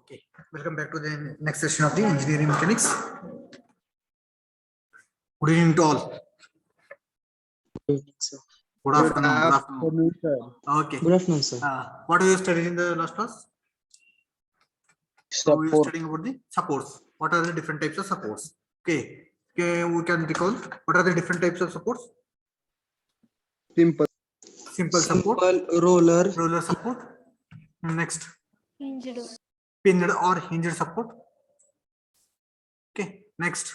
Okay, welcome back to the next session of the engineering mechanics. Good evening to all. Good afternoon. Good afternoon. sir. Okay. Good afternoon, sir. What are you studying in the last class? So we are Support. studying about the supports. What are the different types of supports? Okay. Okay, we can recall what are the different types of supports? Simple. Simple support, Roller. roller support. Next, Hinged. pinned or hinged support. Okay. Next,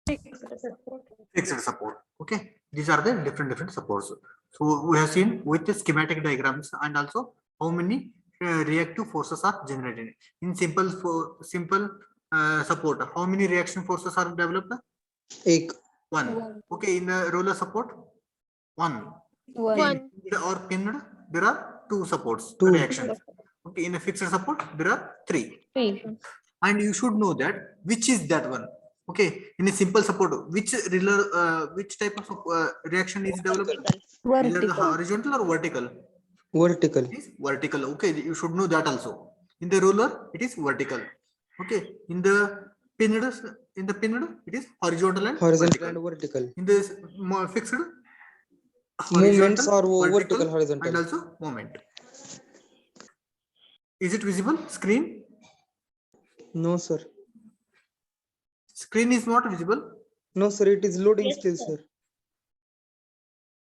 fixed support. Okay, these are the different supports. So we have seen with the schematic diagrams and also how many reactive forces are generated in simple support. How many reaction forces are developed? Ek. One. Okay, in a roller support, one. One. Or pinned, there are two supports, Two. reactions. Okay, in a fixed support, there are three. Three. And you should know that which is that one. Okay, in a simple support, which type of reaction is developed? Either the horizontal or vertical? Vertical. It is vertical. Okay, you should know that also. In the roller, it is vertical. Okay, in the pinned, it is horizontal and Horizontal vertical. and vertical. In this fixed, Movements are horizontal, vertical, and horizontal. also moment. Is it visible? Screen? No, sir. Screen is not visible. No, sir. It is loading Yes, still, sir. sir.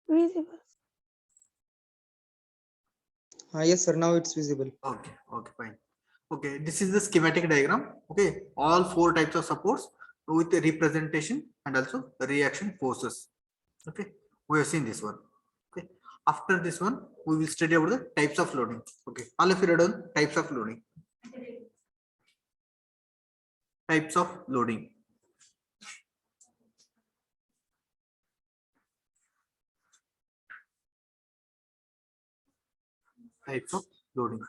Visible. Yes, sir. Now it's visible. Okay, okay, fine. Okay, this is the schematic diagram. Okay, all four types of supports with the representation and also reaction forces. Okay, we have seen this one. Okay, after this one, we will study about the types of loading. Okay, all of you read on types of loading. Types of loading. Types of loading.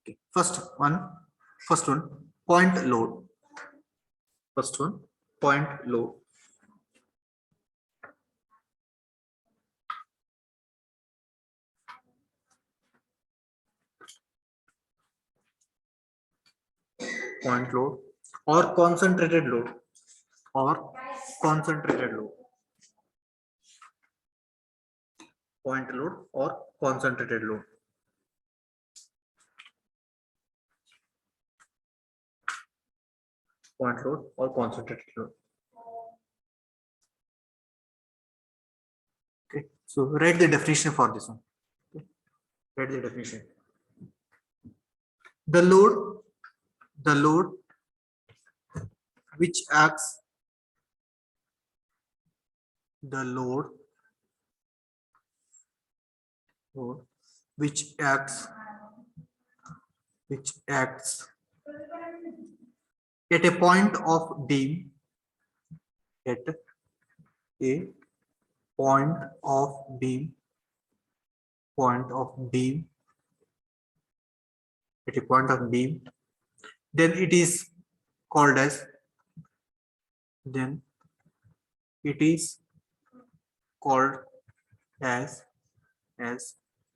Okay, first one, point load. First one, point load. Point load or concentrated load or concentrated load. Point load or concentrated load. Point load or concentrated load. Okay, so write the definition for this one. Okay. Write the definition. The load which acts which acts at a point of beam at a point of beam at a point of beam, then it is called as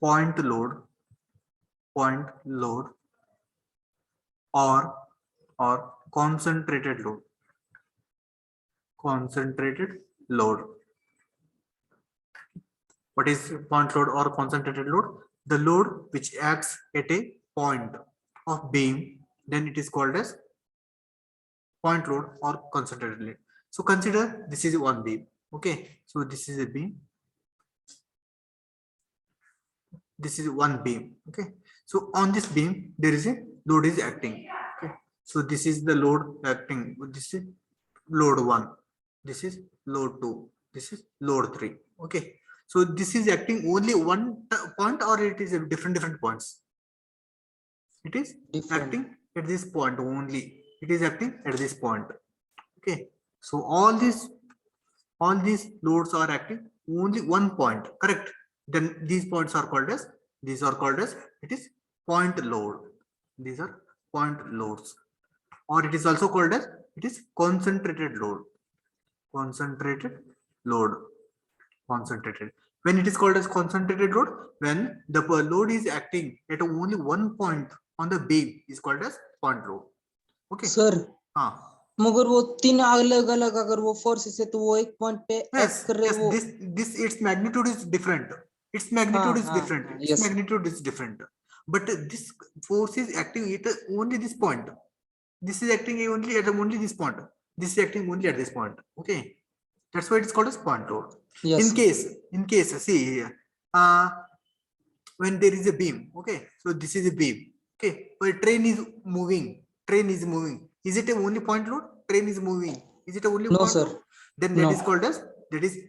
point load or concentrated load. What is point load or concentrated load? The load which acts at a point of beam, then it is called as point load or concentrated load. So consider this is one beam. Okay, so this is a beam. This is one beam. Okay, so on this beam there is a load is acting. Okay, so this is the load acting. This is load 1, this is load 2, this is load 3. Okay, so this is acting only one point or it is a different points? It is Different. acting at this point only. It is acting at this point. Okay, so all these loads are acting only one point, correct? Then these points are called as it is point load. These are point loads, or it is also called as it is concentrated load. Concentrated. When it is called as concentrated load, when the load is acting at only one point on the beam is called as point load. Okay. Sir हाँ. मगर वो तीन अलग अलग अगर वो forces है तो वो एक पॉइंट पे Yes, एक्ट कर रहे yes, वो this its magnitude is different. Its magnitude is different. Its yes magnitude is different. But this force is acting at only this point. This is acting only at only this point. This is acting only at this point. Okay, that's why it's called as point load. yes In case, see here, when there is a beam. Okay, so this is a beam. Okay, but train is moving. Train is moving. Is it a only point load? Train is moving. Is it a only no point sir load? Then that no is called as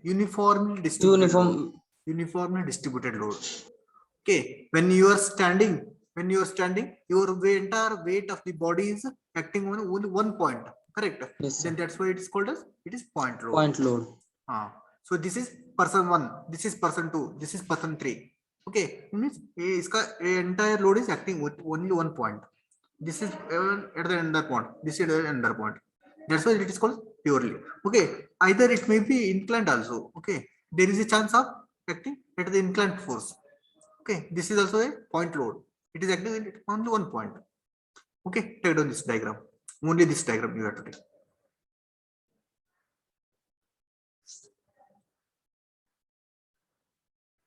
uniformly distributed uniform load. Uniformly distributed load. Okay, when you are standing, your entire weight of the body is acting on only one point. Correct. yes sir Then that's why it is called as point load. point load So this is person 1, this is person 2, this is person 3. Okay, means iska entire load is acting with only one point. This is at the under point. This is at the under point. That's why it is called purely. Okay, either it may be inclined also. Okay, there is a chance of acting at the inclined force. Okay, this is also a point load. It is acting at only one point. Okay, take down this diagram. Only this diagram you have to take.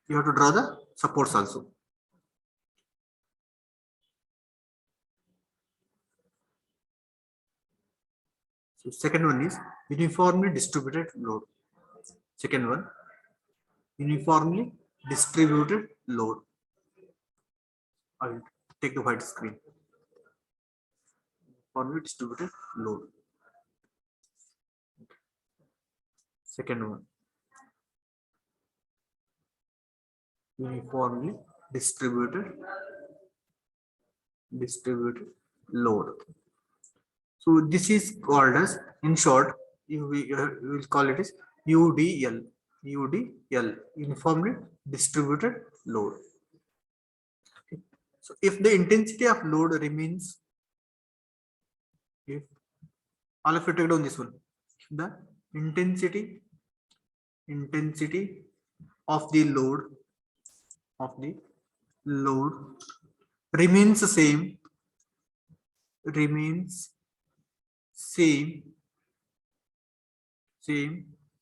You have to draw the supports also. So second one is uniformly distributed load. Second one, uniformly distributed load. I will take the white screen. Uniformly distributed load. Second one, uniformly distributed load. So this is called as, in short, you will call it as UDL. UDL, uniformly distributed load. Okay. So if the intensity of load remains, if all of you take down this one, the intensity of the load remains the same,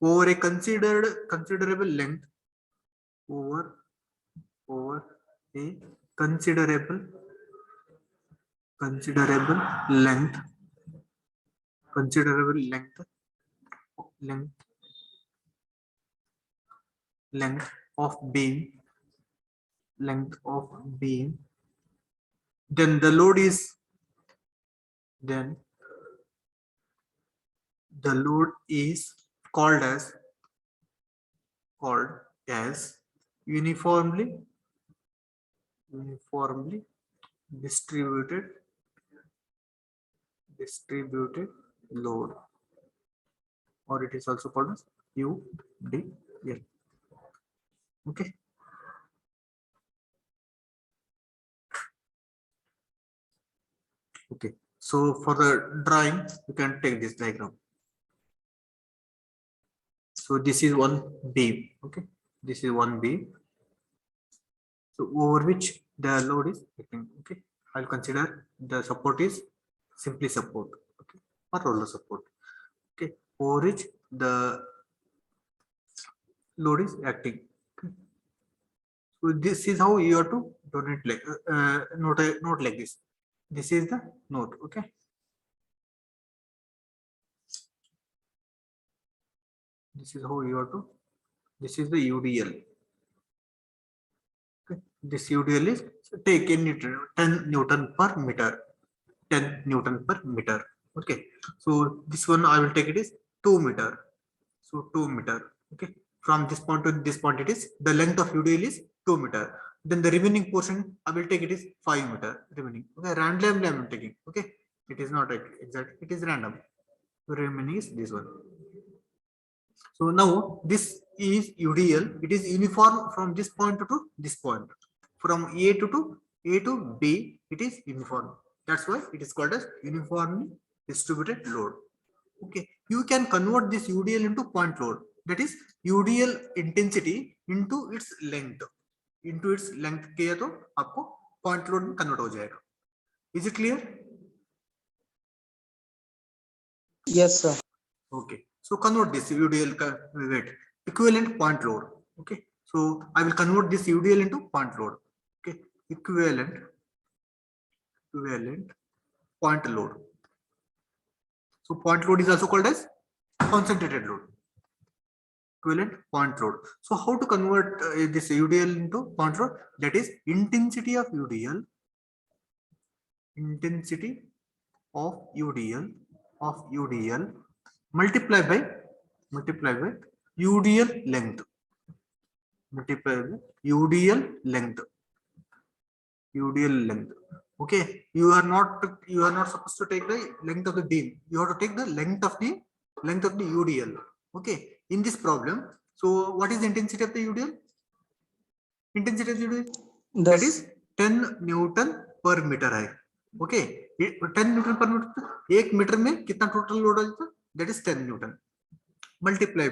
over a considerable length, over a considerable length of beam, then the load is called as uniformly distributed load, or it is also called as UDL. Okay. Okay. So for the drawing, you can take this diagram. So this is one beam. Okay. This is one beam. So over which the load is acting. Okay. I'll consider the support is simply support. Okay. Or roller support. Okay. Over which the load is acting. Okay. So this is how you have to donate like note like this. This is the note. Okay. This is how you have to. This is the UDL. Okay. This UDL is, so take a Newton, 10 Newton per meter. 10 Newton per meter. Okay. So this one I will take it is 2 meter. So 2 meter. Okay. From this point to this point, it is the length of UDL is 2 meter. Then the remaining portion I will take it is 5 meter remaining. Okay. Randomly I am taking. Okay. It is not exact. It is random. The remaining is this one. So now this is UDL. It is uniform from this point to this point. From A to B, it is uniform. That's why it is called as uniformly distributed load. Okay, you can convert this UDL into point load. That is UDL intensity into its length. किया तो आपको point load में convert हो जाएगा. Is it clear? Yes, sir. Okay. So convert this UDL, wait, equivalent point load. Okay. So I will convert this UDL into point load. Okay. Equivalent point load. So point load is also called as concentrated load. Equivalent point load. So how to convert this UDL into point load? That is intensity of UDL. Intensity of UDL multiplied by UDL length. Multiply by UDL length. Okay, you are not supposed to take the length of the beam. You have to take the length of the UDL. Okay, in this problem, so what is the intensity of the UDL? Intensity of the UDL, that is 10 Newton per meter है. Okay, 10 Newton per meter. 1 metre में कितना total load आ जाता है? That is 10 Newton. Multiply.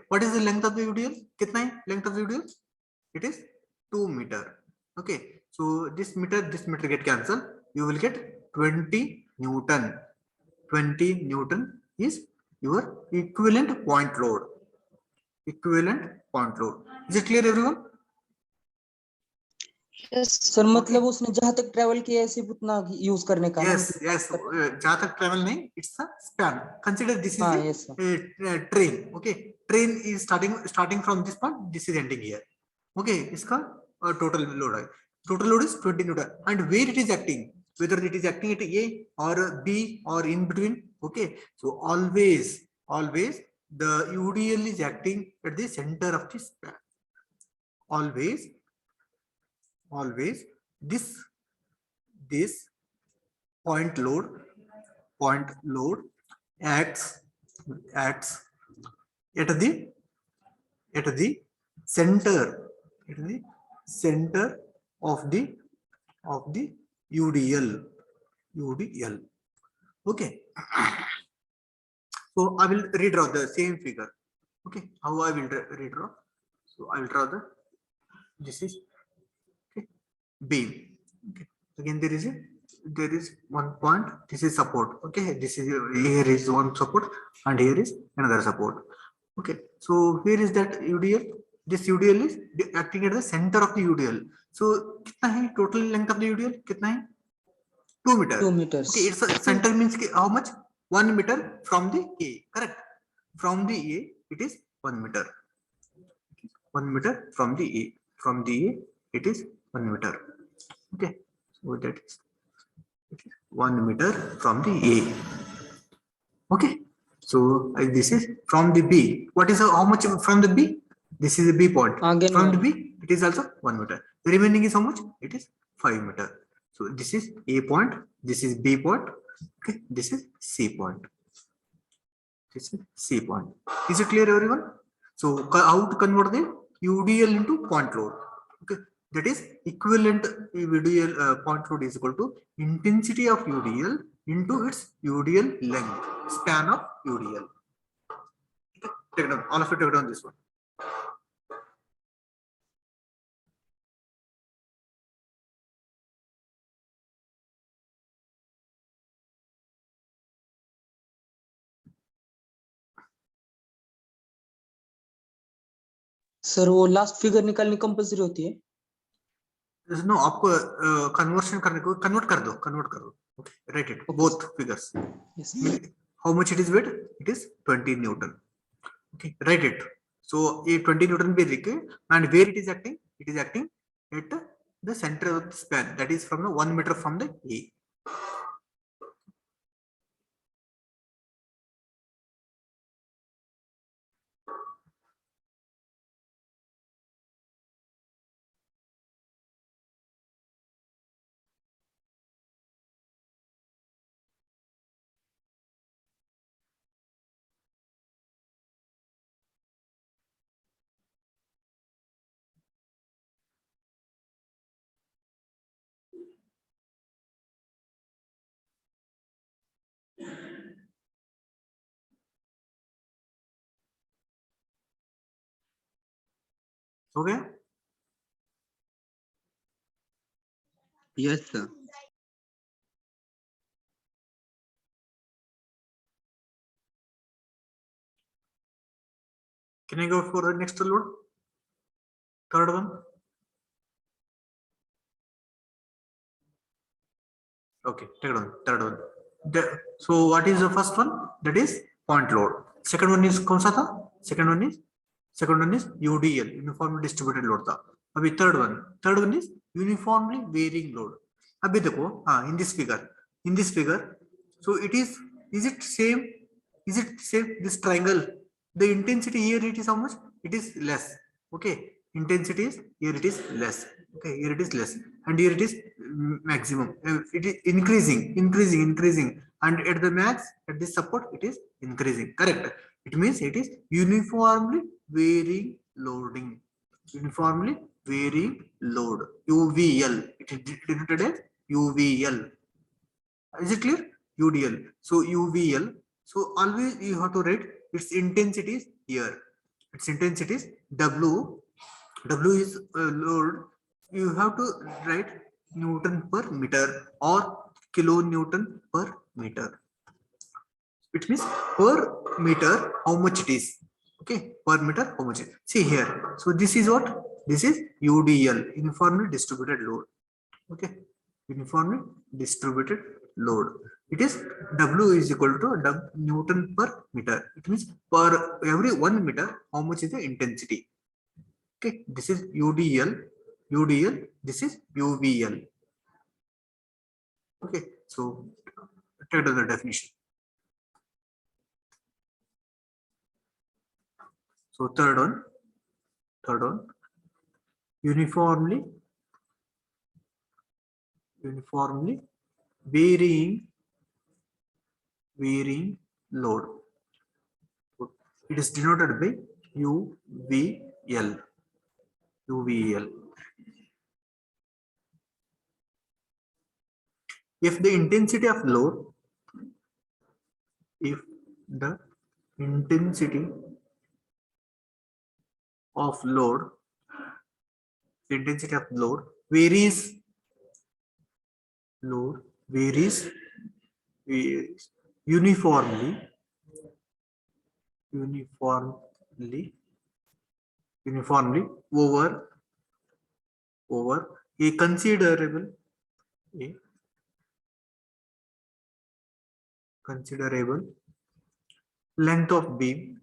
What is the length of the UDL? कितना है length of the UDL? It is 2 meter. Okay, so this meter get cancelled. You will get 20 Newton. 20 Newton is your equivalent point load. Is it clear, everyone? Sir मतलब उसने जहां तक travel किया है सिर्फ उतना यूज करने का. Yes. जहां तक ट्रेवल नहीं, it's a span. Consider this is yes, train. Okay, train is starting from this point. This is ending here. Okay, इसका total load है. Total load is 20 Newton. And where it is acting, whether it is acting at A or B or in between. Okay, so always the UDL is acting at the center of the span. Always this point load acts at the center of the UDL. Okay, so I will redraw the same figure. Okay, how I will redraw? So I will draw this is beam. Okay, again there is one point. This is support. Okay, this is here is one support and here is another support. Okay, so where is that UDL? This UDL is acting at the center of the UDL. So कितना है total length of the UDL? कितना है? 2 meters. 2 meters. Okay, its center means how much? 1 meter from the A. Correct. From the A, it is 1 meter. 1 meter from the A. From the A, it is 1 meter. Okay, so that is 1 meter from the A. Okay, so this is from the B. What is how much from the B? This is the B point. Again, from the B, it is also 1 meter. The remaining is how much? It is 5 meter. So this is A point. This is B point. Okay, this is C point. This is C point. Is it clear, everyone? So how to convert the UDL into point load? Okay, that is equivalent UDL point load is equal to intensity of UDL into its UDL length, span of UDL. Okay, take down, all of you take down this one. Sir वो last figure निकालनी compulsory होती है? No, आपको conversion करने को convert कर दो. Okay, write it, both figures. Yes. How much it is weight? It is 20 Newton. Okay, write it. So a 20 Newton be required, and where it is acting? It is acting at the center of the span, that is from the 1 meter from the A. Okay. Yes, sir. Can I go for the next load? Third one. Okay, third one. So what is the first one? That is point load. Second one is कौन सा था? Second one is UDL, uniformly distributed load था. अभी third one is uniformly varying load. अभी देखो, हाँ, in this figure, so is it same? This triangle, the intensity here it is how much? It is less. Okay, intensity is here it is less. Okay, here it is less, and here it is maximum. It is increasing, and at the max, at this support, it is increasing. Correct. It means it is uniformly varying loading. Uniformly varying load. UVL. It is denoted as UVL. Is it clear? UDL. So UVL. So always you have to write its intensities here. Its intensity is W. W is load. You have to write Newton per meter or kilonewton per meter. It means per meter how much it is. Okay, per meter how much it is. See here. So this is what? This is UDL, uniformly distributed load. Okay, uniformly distributed load. It is W is equal to Newton per meter. It means per every 1 meter how much is the intensity. Okay, this is UDL, this is UVL. Okay, so take the definition. So third one, uniformly varying load. It is denoted by UVL. If the intensity of load, varies uniformly over a considerable length of beam,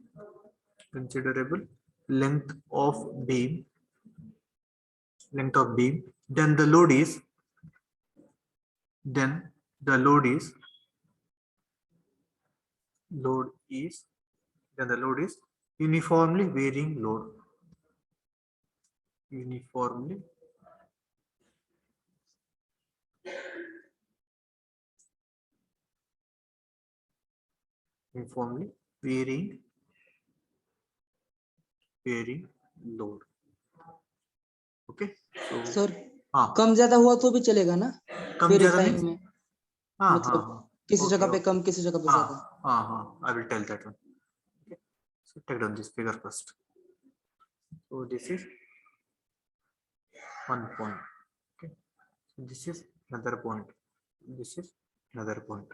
then the load is uniformly varying load. Uniformly varying load. Okay, so sir हाँ, कम ज्यादा हुआ तो भी चलेगा ना? कम ज्यादा verifying means में हाँ मतलब हाँ किसी okay, जगह पे okay. कम, किसी जगह पे ज्यादा. हाँ, I will tell that one. Okay. So take down this figure first. So this is 1 point. Okay. So this is another point. This is another point.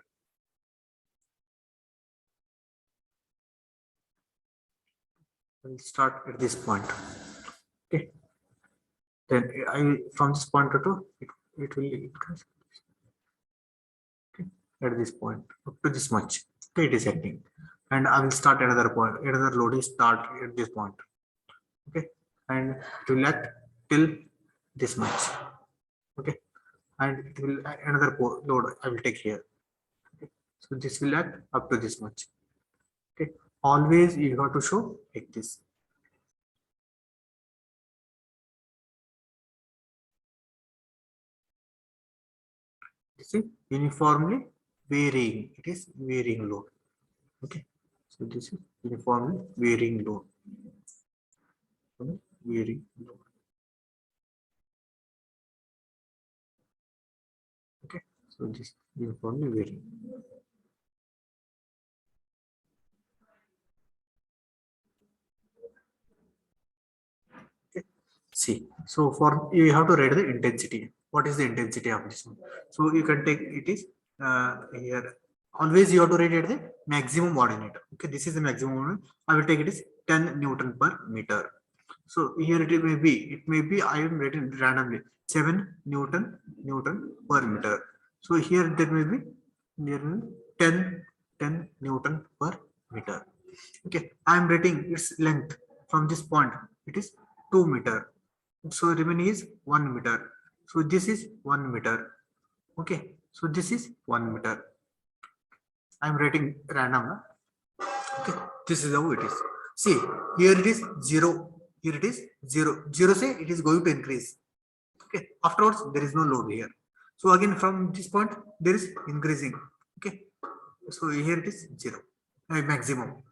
We'll start at this point. Okay. Then from this point to it will increase. Okay. At this point up to this much. Okay, it is acting. And I will start another point. Another load is start at this point. Okay, and it will act till this much. Okay, and it will another load I will take here. Okay. So this will act up to this much. Okay, always you have to show like this. This is uniformly varying. It is varying load. Okay, so this is uniformly varying load. Varying load. Okay, so this uniformly varying. Okay, see, so for you have to write the intensity. What is the intensity of this one? So you can take it is here always you have to write at the maximum ordinate. Okay, this is the maximum ordinate. I will take it as 10 Newton per meter. So here it may be I am written randomly 7 Newton per meter. So here there may be near 10 Newton per meter. Okay, I am writing its length from this point. It is 2 meter. So remaining is 1 meter. So this is 1 meter. Okay, so this is 1 meter. I am writing random. Okay, this is how it is. See, here it is 0. Here it is 0. 0 say it is going to increase. Okay, afterwards there is no load here. So again from this point there is increasing. Okay, so here it is 0, maximum.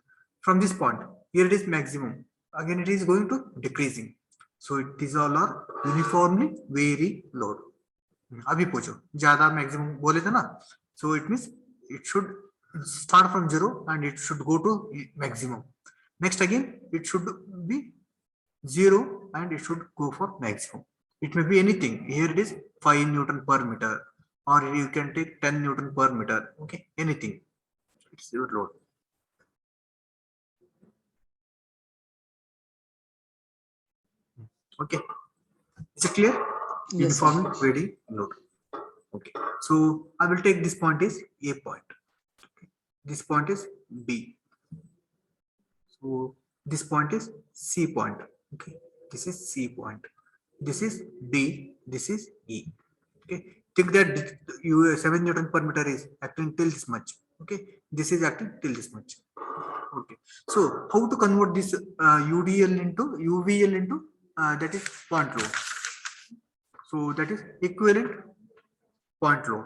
From this point here it is maximum. Again it is going to decreasing. So it is all are uniformly vary load. अभी पूछो ज्यादा maximum बोले थे ना, so it means it should start from 0 and it should go to maximum. Next again it should be 0 and it should go for maximum. It may be anything. Here it is 5 Newton per meter, or you can take 10 Newton per meter. Okay, anything. It's your load. Okay, is it clear? Yes, sir. Uniform varying load. Okay, so I will take this point is A point. Okay. This point is B. So this point is C point. Okay, this is C point. This is D. This is E. Okay, think that you 7 Newton per meter is acting till this much. Okay, this is acting till this much. Okay, so how to convert this UDL into UVL into that is point load. So that is equivalent point load.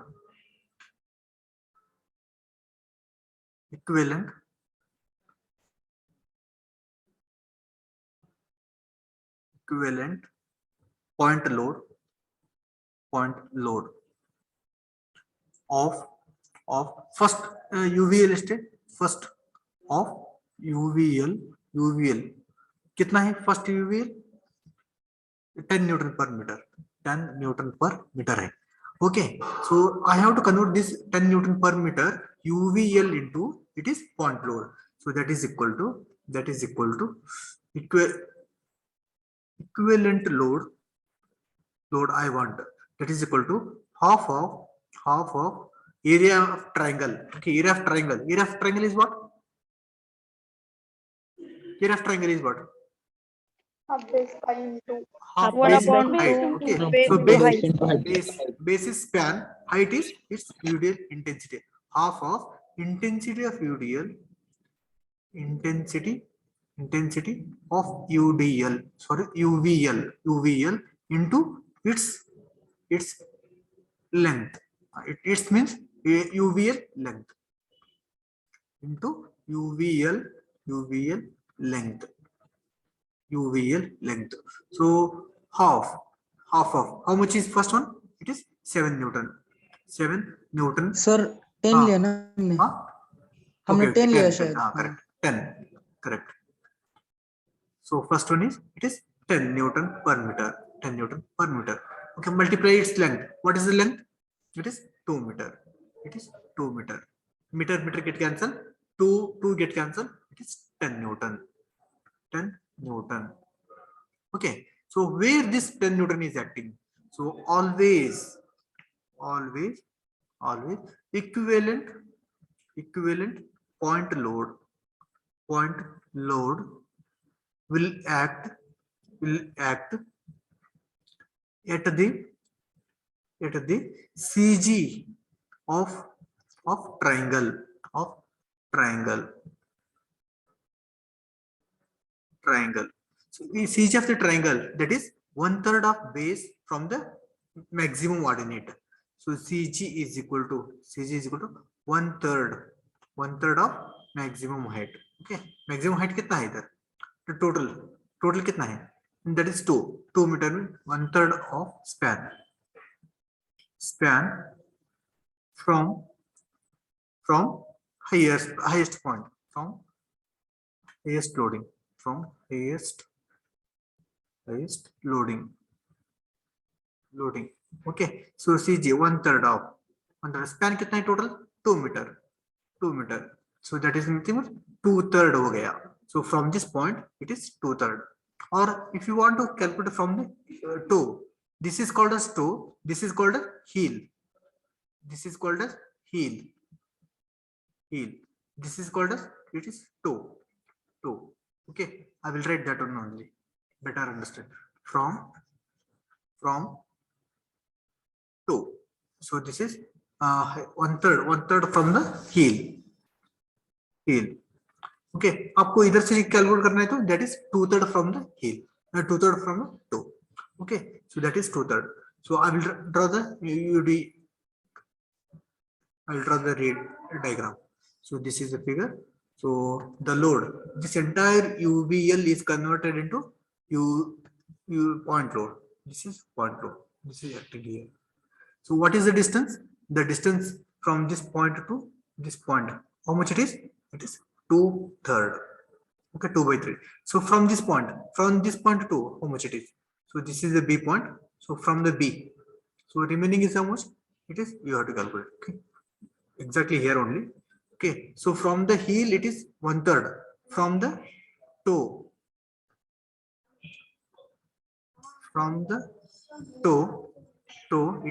Equivalent point load of first UVL state, first of UVL कितना है first UVL 10 Newton per meter. 10 Newton per meter है. Okay, so I have to convert this 10 Newton per meter UVL into it is point load. So that is equal to equivalent load I want, that is equal to half of area of triangle. Okay, area of triangle is what? Area of triangle is what? Half base pi into Half one base upon into height. two Okay, base so into height. base is span, height is its UDL intensity. Half of intensity of UDL, intensity of UDL, sorry, UVL into its length. It means UVL length into UVL length. So half of how much is first one? It is 7 Newton. 7 Newton. Sir 10 लिया ना हमने हाँ? हमने Okay, 10 लिया 10, शायद. correct. 10, correct. So first one is it is 10 Newton per meter. 10 Newton per meter. Okay, multiply its length. What is the length? It is 2 meter. It is 2 meter. Meter get cancelled. 2 get cancelled. It is 10 Newton. 10 Newton. Okay, so where this 10 Newton is acting? So always equivalent point load will act at the CG of triangle. So the CG of the triangle, that is 1/3 of base from the maximum ordinate. So CG is equal to 1/3 of maximum height. Okay, maximum height कितना है इधर? तो total कितना है? That is 2 meter में 1/3 of span from highest point, from highest loading, from highest loading. Okay, so CG 1/3 of span कितना है total? 2 meter. 2 meter. So that is nothing but 2/3 हो गया. So from this point it is 2/3. Or if you want to calculate from the toe, this is called as toe, this is called as heel, this is called as heel, heel, this is called as, it is toe, toe. Okay, I will write that one only, better understand. From toe, so this is 1/3 from the heel. Okay, आपको इधर से calculate करना है तो that is 2/3 from the heel, 2/3 from the toe. Okay, so that is 2/3. So I will draw the UD, I will draw the diagram. So this is the figure. So the load, this entire UBL is converted into point load. This is point load, this is acting here. So what is the distance? The distance from this point to this point, how much it is? It is 2/3. Okay, 2/3. So from this point to how much it is? So this is the B point. So from the B, so remaining is how much? It is, you have to calculate. Okay, exactly here only. Okay, so from the heel it is 1/3. From the toe,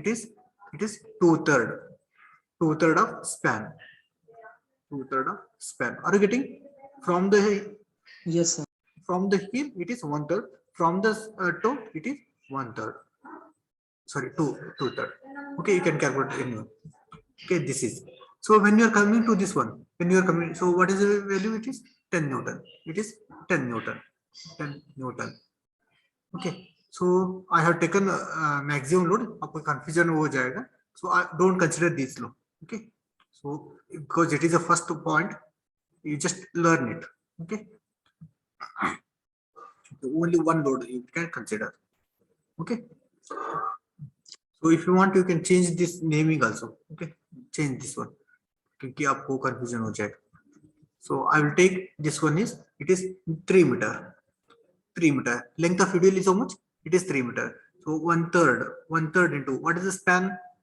it is 2/3 of span. 2/3 of span. Are you getting? From the Yes, sir. heel it is 1/3. From the toe it is 1/3. Sorry, 2/3. Okay, you can calculate anyone. Okay, this is. So when you are coming to this one, so what is the value? It is 10 Newton. It is 10 Newton. 10 Newton. Okay, so I have taken maximum load. आपको confusion हो जाएगा. So I don't consider this load. Okay, so because it is the first point, you just learn it. Okay, only one load you can consider. Okay, so if you want, you can change this naming also. Okay, change this one क्योंकि आपको confusion हो जाएगा. So I will take this one is, it is 3 meter. 3 meter. Length of UDL is how much? It is 3 meter. So 1/3 into what is the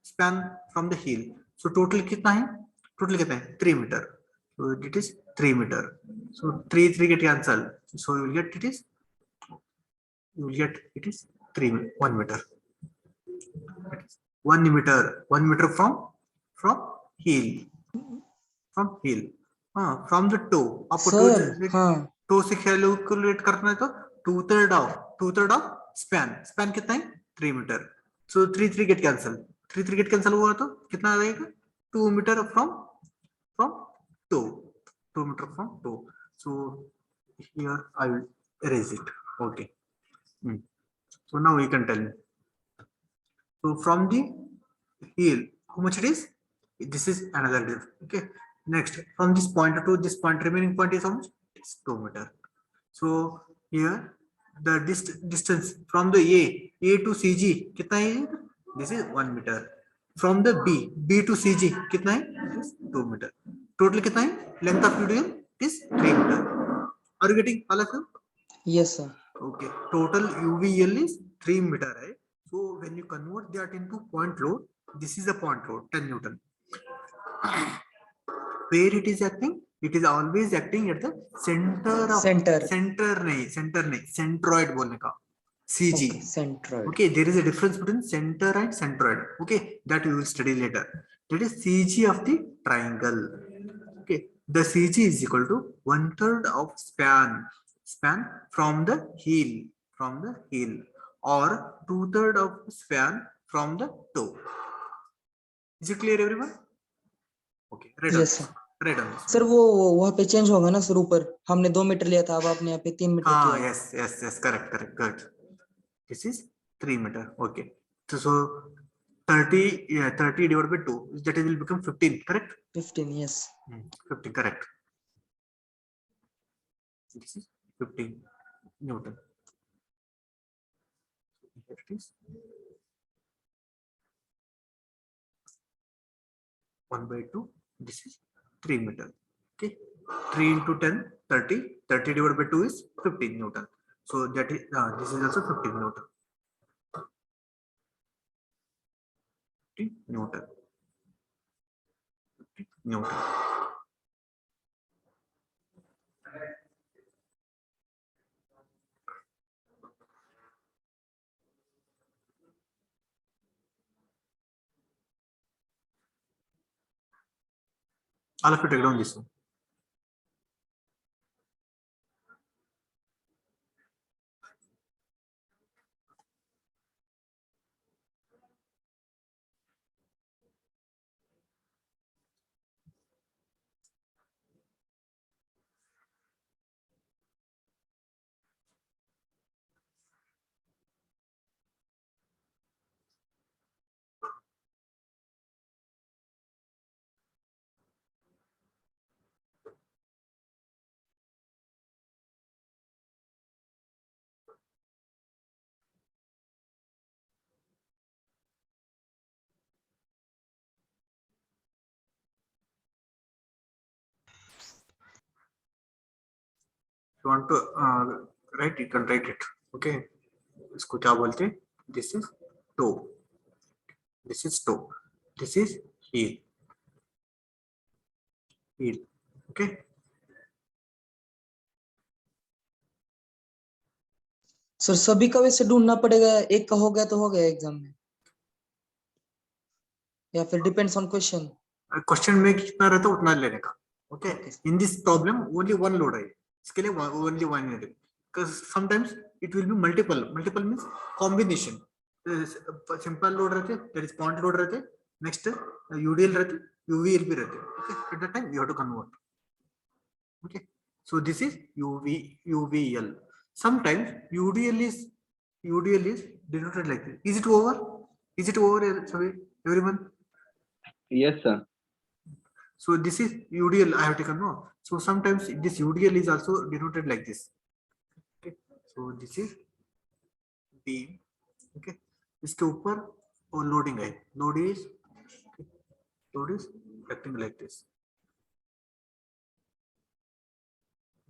span from the heel. So total कितना है? Total कितना है? 3 meter. So it is 3 meter. So 3 get cancelled. So you will get it is 1 meter. 1 meter. 1 meter from heel. From heel. From the toe. आपको Sir, हाँ. toe से calculate करना है तो 2/3 of span कितना है? 3 meter. So 3 get cancel. 3 get cancel हुआ तो कितना आ जाएगा? 2 meter from toe. 2 meter from toe. So here I will erase it. Okay. So now you can tell me. So from the heel, how much it is? This is another diff. Okay. Next, from this point to this point, remaining point is how much? It's 2 meter. So here the distance from the A to CG कितना है? This is 1 meter. From the B to CG कितना है? It is 2 meter. Total कितना है? Length of UDL is 3 meter. Are you getting all of you? Yes, sir. Okay. Total UVL is 3 meter. Right? So when you convert that into point load, this is a point load 10 Newton. Where it is acting? It is always acting at the center of center नहीं centroid बोलने का CG. Okay, centroid. Okay, there is a difference between center and centroid. Okay, that we will study later. That is CG of the triangle. Okay, the CG is equal to 1/3 of span from the heel, or 2/3 of span from the toe. Is it clear, everyone? Okay, right. Yes, sir. Right on. Sir वो वहाँ पे change होगा ना sir, ऊपर हमने 2 metre लिया था, अब आपने यहाँ पे 3 मीटर हाँ, किया. yes, correct. This is 3 meter. Okay, so 30 divided by 2, that will become 15, correct? 15, yes. 15, correct. This is 15 Newton. Here it is 1/2. This is 3 meter. Okay, 3 into 10, 30. 30 divided by 2 is 15 Newton. So that is this is also 15 Newton. 50 Newton. 50 Newton. All of you take down this one. You want to write, you can write it. Okay, इसको क्या बोलते हैं? This is toe. This is toe. This is heel. Heel. Okay. Sir सभी का वैसे ढूंढना पड़ेगा, एक का हो गया तो हो गया एग्जाम में, या फिर डिपेंड्स ऑन क्वेश्चन? क्वेश्चन में कितना रहता है उतना लेने का. Okay, in this problem only one load है, इसके लिए ओनली वन है. because sometimes it will be multiple means combination. Simple load रहते, that is point लोड रहते, next UDL रहते, UVL भी रहते. okay, at that time you have to convert. okay, so this is UVL. sometimes UDL is denoted like this. Is it over? Sorry, everyone? Yes, sir. So this is UDL I have taken, no? So sometimes this UDL is also denoted like this. Okay, so this is beam. Okay, इसके ऊपर और loading है. Load is acting like this.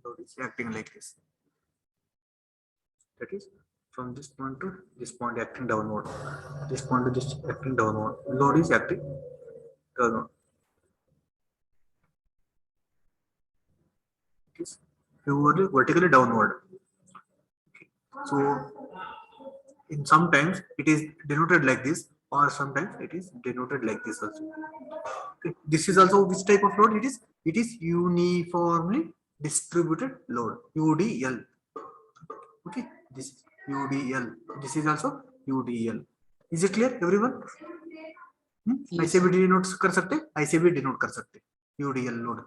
Load is acting like this. That is from this point to this point acting downward. This point to this acting downward. Load is acting downward. It is purely vertically downward. So in sometimes it is denoted like this, or sometimes it is denoted like this also. Okay. This is also which type of load? It is uniformly distributed load, UDL. Okay, this is UDL. This is also UDL. Is it clear, everyone? Yes, ऐसे भी denote कर सकते, ऐसे भी denote कर सकते, UDL load.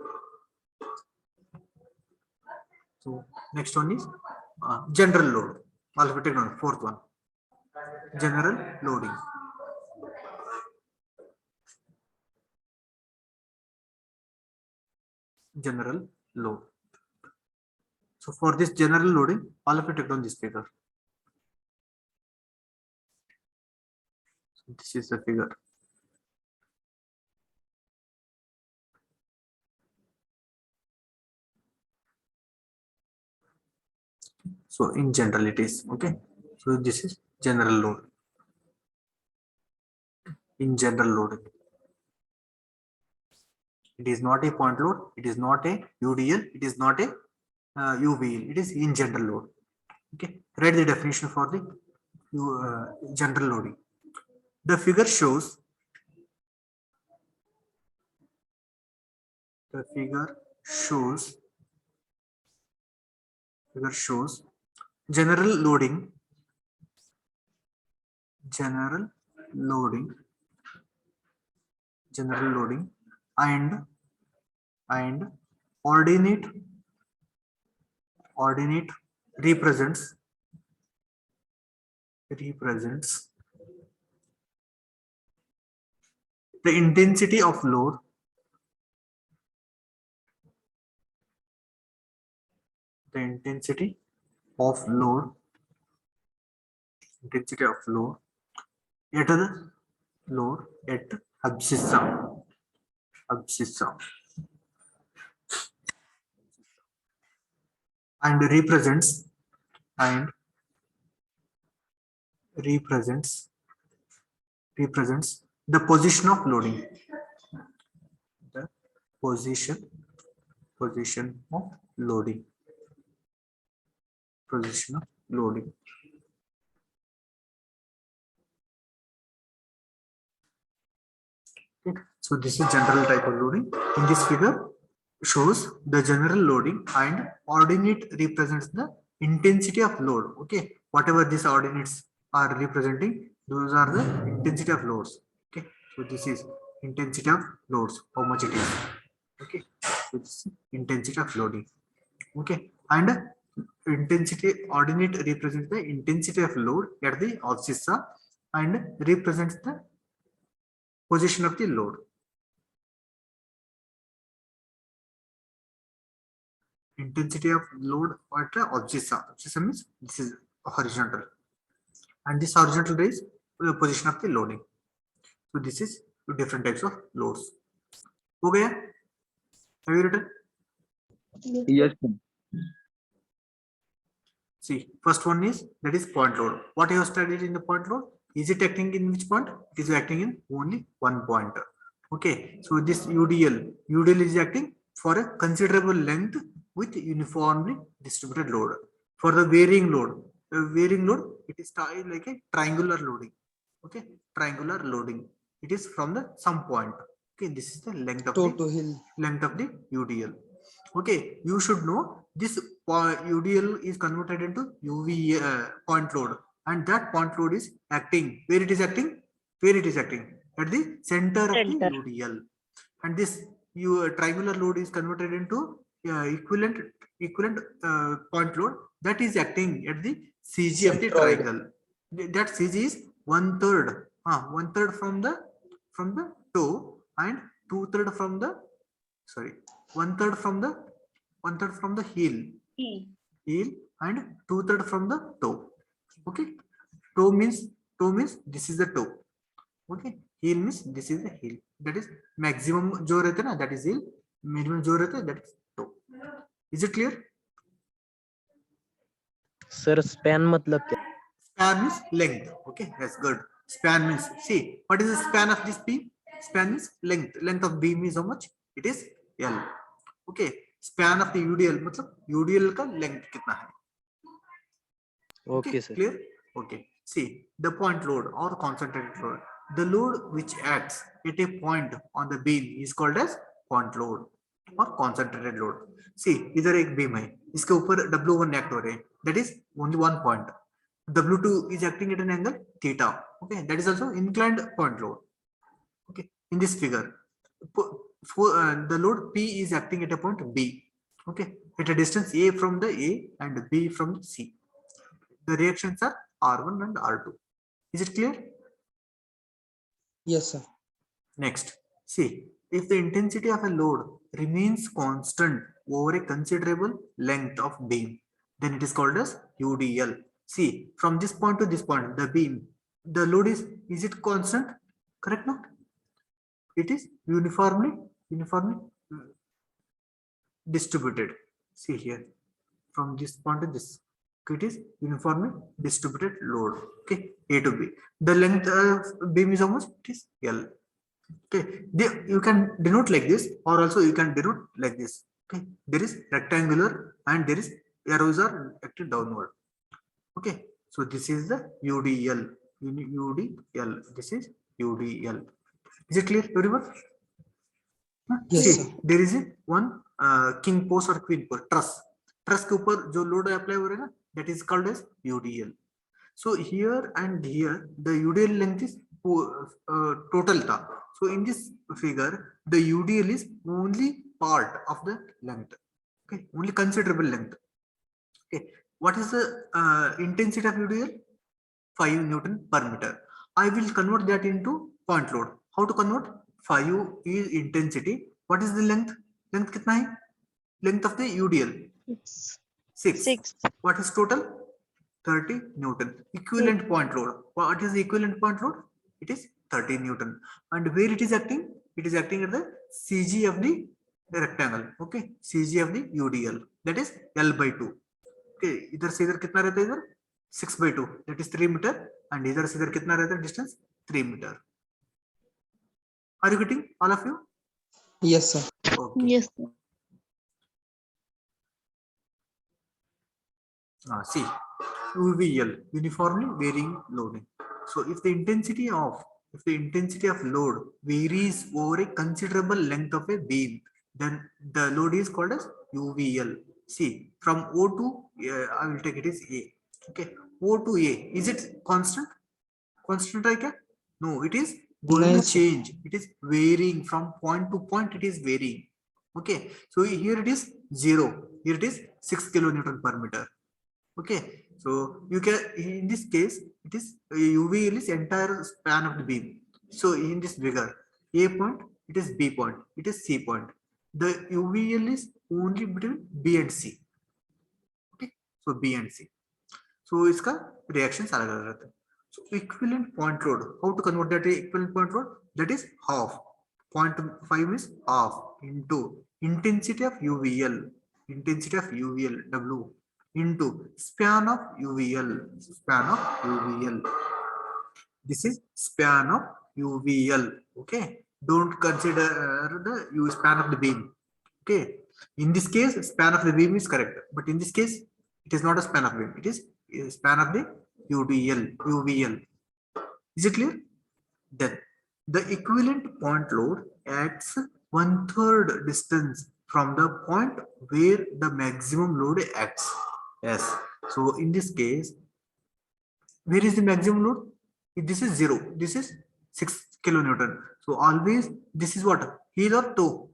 So next one is general load. Alphabetic one, fourth one. General loading. General load. So for this general loading, all of you take down this figure. So this is the figure. So in general it is okay. So this is general load. In general load, it is not a point load. It is not a UDL. It is not a UVL. It is in general load. Okay. Write the definition for the general loading. The figure shows. The figure shows general loading and ordinate represents the intensity of load at the load at abscissa and represents the position of loading, the position of loading. Okay. So this is general type of loading. In this figure shows the general loading and ordinate represents the intensity of load. Okay, whatever these ordinates are representing, those are the intensity of loads. Okay, so this is intensity of loads, how much it is. Okay, so this is intensity of loading. Okay, and intensity ordinate represents the intensity of load at the abscissa and represents the position of the load. Intensity of load at the abscissa. Abscissa means this is horizontal, and this horizontal is the position of the loading. So this is two different types of loads. Okay, have you written? Yes, sir. See, first one is that is point load. What you have studied in the point load? Is it acting in which point? It is acting in only one point. Okay, so this UDL is acting for a considerable length with uniformly distributed load. For the varying load, it is like a triangular loading. Okay, triangular loading. It is from the some point. Okay, this is the length of Toe the to heel. length of the UDL. Okay, you should know this UDL is converted into UV point load, and that point load is acting where it is acting, at the center of the Center. UDL, and this triangular load is converted into equivalent point load that is acting at the CG of the Centroid. triangle. That CG is 1/3, 1/3 from the toe and 2/3 from the 1/3 from the heel and 2/3 from the toe. Okay, toe means this is the toe. Okay, heel means this is the heel. That is maximum जो रहता है ना, that is heel. Minimum जो रहता है, that is toe. Is it clear? Sir span मतलब क्या? Span means length. Okay, that's good. Span means, see, what is the span of this beam? Span means length. Length of beam is how much? It is L. Okay, span of the UDL मतलब UDL का length कितना है? Okay sir. Clear? Okay, see, the point load or concentrated load. The load which acts at a point on the beam is called as point load or concentrated load. See, इधर एक beam है, इसके ऊपर W1 act हो रहे हैं, that is only one point. W2 is acting at an angle theta. Okay, that is also inclined point load. Okay, in this figure, the load P is acting at a point B. Okay, at a distance A from the A and B from the C. The reactions are R1 and R2. Is it clear? Yes, sir. Next, see, if the intensity of a load remains constant over a considerable length of beam, then it is called as UDL. See, from this point to this point, the beam, the load is it constant? Correct, no? It is uniformly distributed. See here, from this point to this, it is uniformly distributed load. Okay, A to B. The length of beam is how much? It is L. Okay, you can denote like this, or also you can denote like this. Okay, there is rectangular and there is arrows are acted downward. Okay, so this is the UDL. UDL. This is UDL. Is it clear, everyone? Yes, See, sir. there is a one king post or queen post truss. Truss के ऊपर जो load apply हो रहा है ना, that is called as UDL. So here and here, the UDL length is total था. So in this figure, the UDL is only part of the length. Okay, only considerable length. Okay, what is the intensity of UDL? 5 Newton per meter. I will convert that into point load. How to convert? 5 is intensity. What is the length? Length कितना है? Length of the UDL 6. What is total? 30 Newton. Equivalent point load. What is the equivalent point load? It is 30 Newton. And where it is acting? It is acting at the CG of the rectangle. Okay, CG of the UDL. That is L by 2. Okay, इधर से इधर कितना रहता है इधर? 6 by 2. That is 3 meter. And इधर से इधर कितना रहता है distance? 3 meter. Are you getting, all of you? Yes, sir. Okay. Yes, sir. See, UVL, uniformly varying loading. So if the intensity of if the intensity of load varies over a considerable length of a beam, then the load is called as UVL. See, from O to I will take it as A. Okay, O to A, is it constant? Constant, right? No, it is going to Nice. change. It is varying from point to point. It is varying. Okay, so here it is 0. Here it is 6 kilonewton per meter. Okay, so you can, in this case, it is UVL is entire span of the beam. So in this figure, A point, it is B point, it is C point. The UVL is only between B and C. Okay, so B and C. So इसका reactions अलग अलग रहता है. So equivalent point load, how to convert that to equivalent point load? That is half. 0.5 is half into intensity of UVL, intensity of UVL W into span of UVL, span of UVL. This is span of UVL. Okay, don't consider the span of the beam. Okay, in this case, span of the beam is correct, but in this case, it is not a span of beam. It is a span of the UVL. Is it clear? Then the equivalent point load acts 1/3 distance from the point where the maximum load acts. Yes. So in this case, where is the maximum load? If this is 0, this is 6 kilonewton. So always this is what? Heel or toe?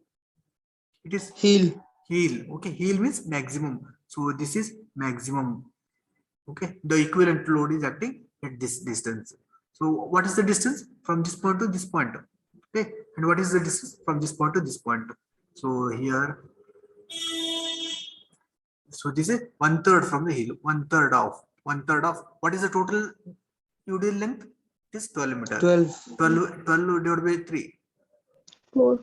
It is Heel. heel. Okay, heel means maximum. So this is maximum. Okay, the equivalent load is acting at this distance. So what is the distance from this point to this point? Okay, and what is the distance from this point to this point? So here, so this is 1/3 from the heel, 1/3 of what is the total UDL length? It is 12 meter. 12. 12 divided by 3. 4.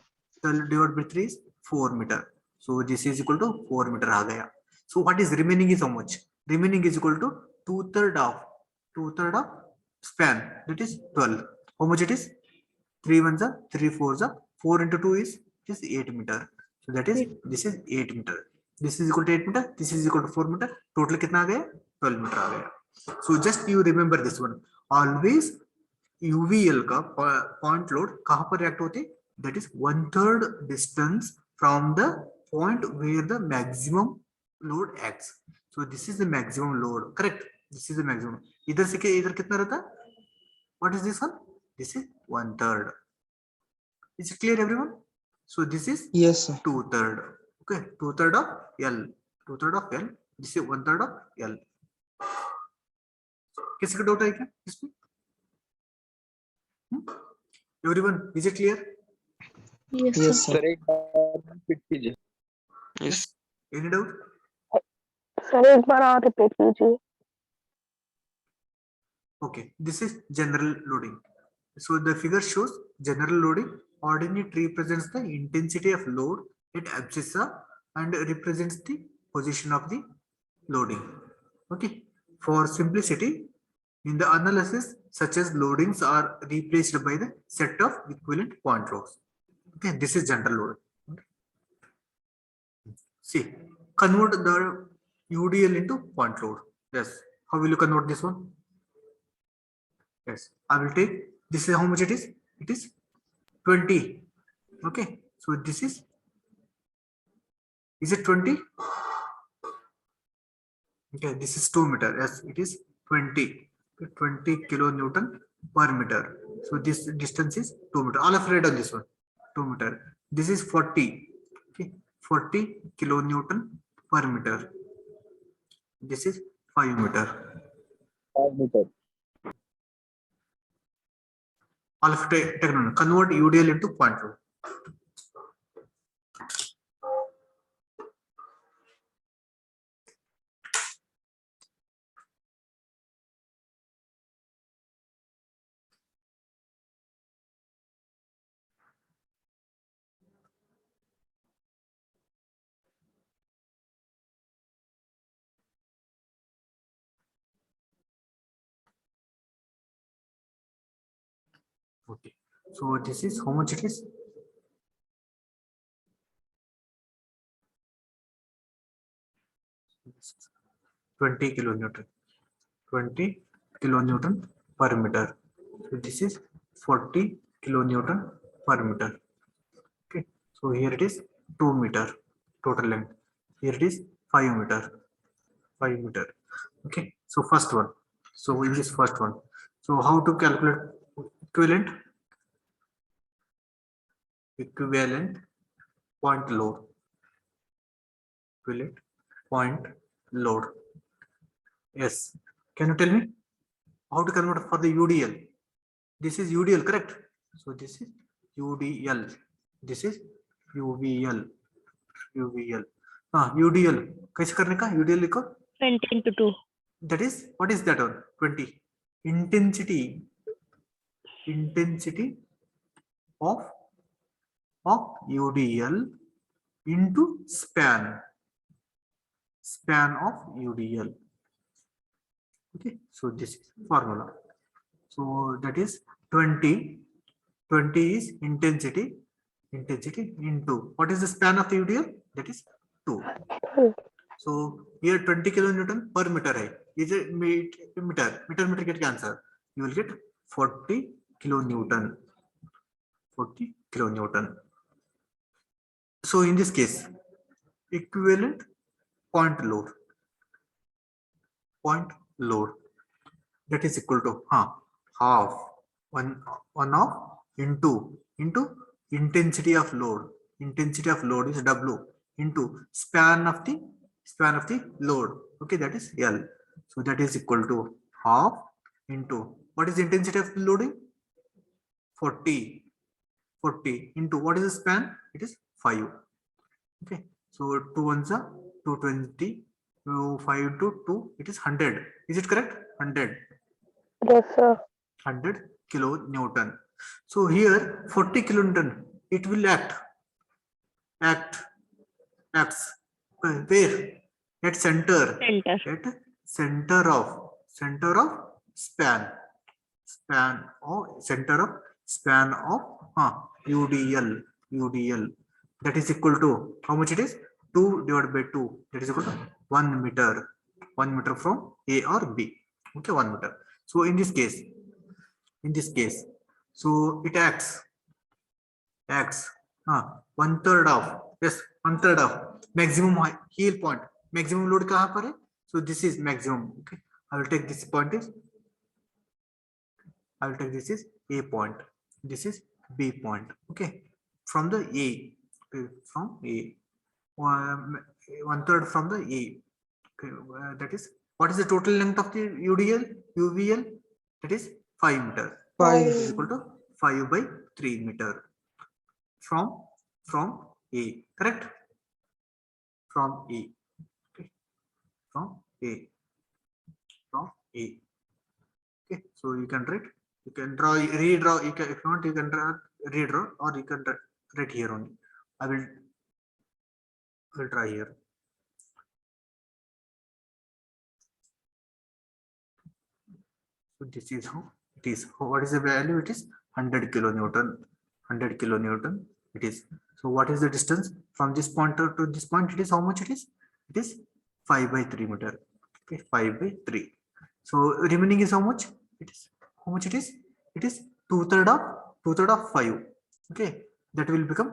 12 divided by 3 is 4 meter. So this is equal to 4 meter aa gaya. So what is remaining is how much? Remaining is equal to 2/3 of span, that is 12. How much it is? 3 ones are 3 fours are 4 into 2 is 8 meter. So that is this is 8 meter. This is equal to 8 meter. This is equal to 4 meter. Total कितना आ गया? 12 meter आ गया. So just you remember this one. Always UVL का point load कहाँ पर react होती है? That is 1/3 distance from the point where the maximum load acts. So this is the maximum load, correct? This is the maximum. इधर से के इधर कितना रहता है? What is this one? This is 1/3. Is it clear, everyone? So this is Yes, sir. 2/3. Okay, 2/3 of L. 2/3 of L. This is 1/3 of L. किसी का doubt है क्या इसमें? Everyone, is it clear? Yes, Yes, sir. sir. Sir एक बार repeat कीजिए. Yes. Any doubt? Sir एक बार और repeat कीजिए. Okay, this is general loading. So the figure shows general loading. Ordinate represents the intensity of load at abscissa and represents the position of the loading. Okay, for simplicity, in the analysis, such as loadings are replaced by the set of equivalent point loads. Okay, this is general load. See, convert the UDL into point load. Yes, how will you convert this one? Yes, I will take, this is how much it is? It is 20. Okay, so this is it 20? Okay, this is 2 meter. Yes, it is 20. 20 kilonewton per meter. So this distance is 2 meter. All of read on this one. 2 meter. This is 40. Okay, 40 kilonewton per meter. This is 5 meter. 5 meter. All of technology. Convert UDL into point load. Okay, so this is how much it is? Twenty kilonewton. 20 kilonewton per meter. So this is 40 kilonewton per meter. Okay, so here it is 2 meter total length. Here it is 5 meter. 5 meter. Okay, so first one. So in this first one, so how to calculate equivalent? Equivalent point load. Equivalent point load. Yes. Can you tell me how to convert for the UDL? This is UDL, correct? So this is UDL. This is UVL. UVL. UDL. कैसे करने का? UDL लिखो. 20 into 2. That is, what is that one? 20. Intensity. Intensity of UDL into span. Span of UDL. Okay, so this is formula. So that is 20. 20 is intensity. Intensity into what is the span of the UDL? That is 2. So here 20 kilonewton per meter hai. Is it meter? Meter get answer. You will get 40 kilonewton. 40 kilonewton. So in this case, equivalent point load. Point load. That is equal to half one of into intensity of load. Intensity of load is W into span of the load. Okay, that is L. So that is equal to half into what is the intensity of the loading? 40 into what is the span? It is 5. Okay, so 2 ones are 220. 5 to 2, it is 100. Is it correct? 100. Yes, sir. 100 kilonewton. So here 40 kilonewton, it will acts where? At center. Center. At center of span or center of span of UDL. That is equal to how much it is? 2 divided by 2. That is equal to 1 meter. 1 meter from A or B. Okay, 1 meter. So in this case, so it acts 1/3 of, yes, 1/3 of maximum heel point. Maximum load kahan par hai? So this is maximum. Okay, I will take this point is, this is A point. This is B point. Okay, from the A, from A, 1/3 from the A. Okay, that is, what is the total length of the UVL? That is 5 meter. 5. Is equal to 5 by 3 meter from A, correct? From A. Okay, from A. Okay, so you can write, you can redraw. You can, if you want, you can redraw, or you can write here only. I will try here. So this is how it is. What is the value? It is 100 kilonewton. 100 kilonewton. It is. So what is the distance from this pointer to this point? It is how much it is? It is 5 by 3 meter. Okay, 5 by 3. So remaining is how much? It is how much it is? It is 2/3 of 5. Okay, that will become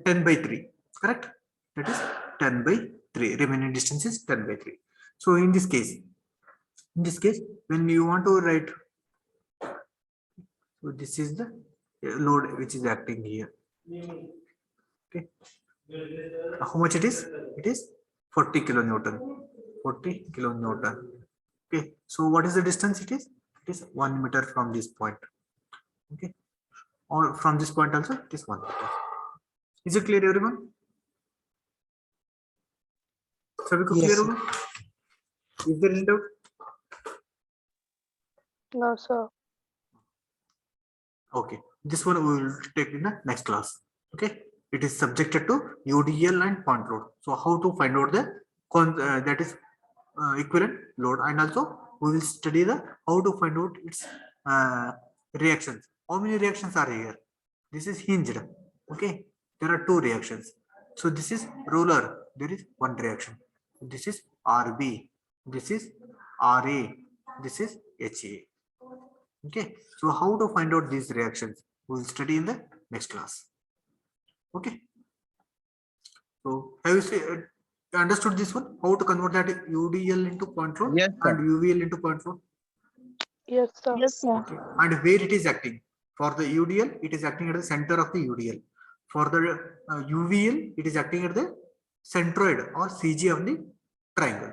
10 by 3. Correct? That is 10 by 3. Remaining distance is 10 by 3. So in this case, when you want to write, so this is the load which is acting here. Okay, how much it is? It is 40 kilonewton. 40 kilonewton. Okay, so what is the distance? It is 1 meter from this point. Okay, or from this point also it is 1 meter. Is it clear, everyone? सभी को Yes, clear sir. होगा? Is there any doubt? No, sir. Okay, this one we will take in the next class. Okay, it is subjected to UDL and point load. So how to find out the that is equivalent load, and also we will study the how to find out its reactions. How many reactions are here? This is hinged. Okay, there are 2 reactions. So this is roller. There is 1 reaction. This is RB. This is RA. This is HA. Okay, so how to find out these reactions we will study in the next class. Okay, so have you understood this one, how to convert that UDL into point load Yes, sir. and UVL into point load? Yes, sir. Yes, sir. Okay. And where it is acting? For the UDL, it is acting at the center of the UDL. For the UVL, it is acting at the centroid or CG of the triangle.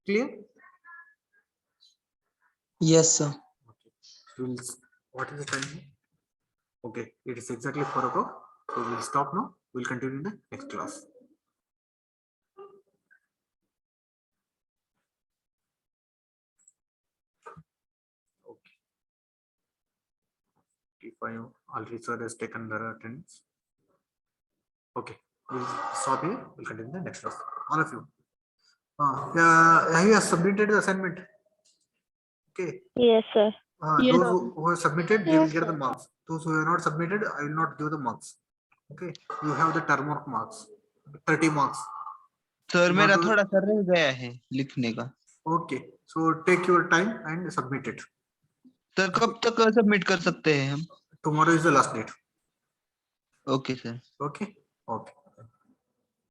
Clear? Yes, sir. What is the time? Okay, it is exactly 4 o'clock. So we'll stop now. We'll continue in the next class. Okay. If I already sir has taken the attendance. Okay, we'll stop here. We'll continue the next class. All of you. Have you submitted the assignment? Okay. Yes, sir. Yes, Those sir. who have submitted, they will Yes, get the sir. marks. Those who have not submitted, I will not give the marks. Okay, you have the term of marks, 30 marks. Sir मेरा Not- थोड़ा सा रह गया है लिखने का। Okay, so take your time and submit it. Sir कब तक सबमिट कर सकते हैं हम? Tomorrow is the last date. Okay sir. Okay, okay.